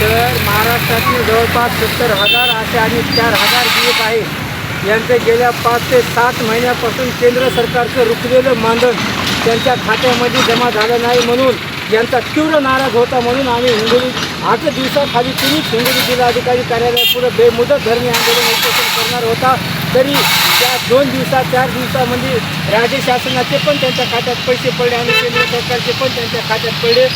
तर महाराष्ट्रातील जवळपास 70,000 असे आणि 4,000 पी एफ आहेत. यांचे गेल्या 5 ते 7 महिन्यापासून केंद्र सरकारचं रुखलेलं मानधन त्यांच्या खात्यामध्ये जमा झालं नाही, म्हणून यांचा तीव्र नाराज होता. म्हणून आम्ही हिंगोली 8 दिवसाखाली तुम्हीच हिंगोली जिल्हाधिकारी कार्यालयापुढे बेमुदत धरणे आंदोलन उपोषण करणार होता. तरी त्या 2 दिवसात 4 दिवसामध्ये राज्य शासनाचे पण त्यांच्या खात्यात पैसे पडले आणि केंद्र सरकारचे पण त्यांच्या खात्यात पडले.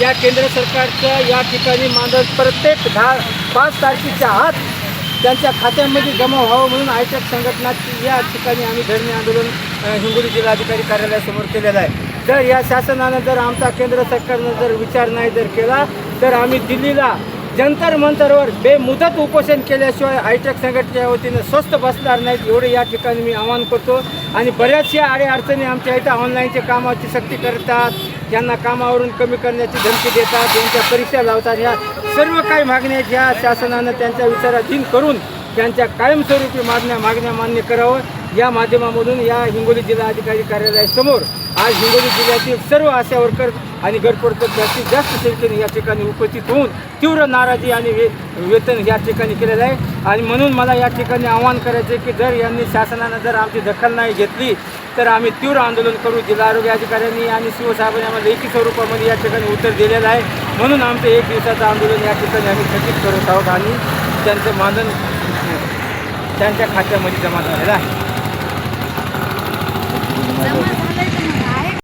या केंद्र सरकारचं या ठिकाणी मानधन प्रत्येक 5 तारखेच्या आत त्यांच्या खात्यामध्ये जमा व्हावं म्हणून आयटक संघटनाची या ठिकाणी आम्ही धरणे आंदोलन हिंगोली जिल्हाधिकारी कार्यालयासमोर केलेलं आहे. जर या शासनानं जर आमचा केंद्र सरकारनं जर विचार नाही जर केला तर आम्ही दिल्लीला जंतर मंतरवर बेमुदत उपोषण केल्याशिवाय आयटक संघटनेच्या वतीनं स्वस्थ बसणार नाहीत, एवढे या ठिकाणी मी आवाहन करतो. आणि बऱ्याचशा अडचणी आमच्या इथं ऑनलाईनच्या कामाची सक्ती करतात, त्यांना कामावरून कमी करण्याची धमकी देतात, त्यांच्या परीक्षा लावतात. ह्या सर्व काही मागण्या ज्या शासनानं त्यांच्या विचाराधीन करून त्यांच्या कायमस्वरूपी मागण्या मान्य करावं, या माध्यमामधून या हिंगोली जिल्हाधिकारी कार्यालयासमोर आज हिंगोली जिल्ह्यातील सर्व आशा वर्कर आणि गटप्रवर्तक जास्तीत जास्त संख्येने या ठिकाणी उपस्थित होऊन तीव्र नाराजी आणि वेतन या ठिकाणी केलेलं आहे. आणि म्हणून मला या ठिकाणी आवाहन करायचं आहे की जर यांनी शासनानं जर आमची दखल नाही घेतली तर आम्ही तीव्र आंदोलन करू. जिल्हा आरोग्य अधिकाऱ्यांनी आणि शिवसाहेबांनी आम्हाला लेखी स्वरूपामध्ये या ठिकाणी उत्तर दिलेलं आहे. म्हणून आमचं 1 दिवसाचं आंदोलन या ठिकाणी आम्ही स्थगित करत आहोत आणि त्यांचं मानधन त्यांच्या खात्यामध्ये जमा झालेलं आहे.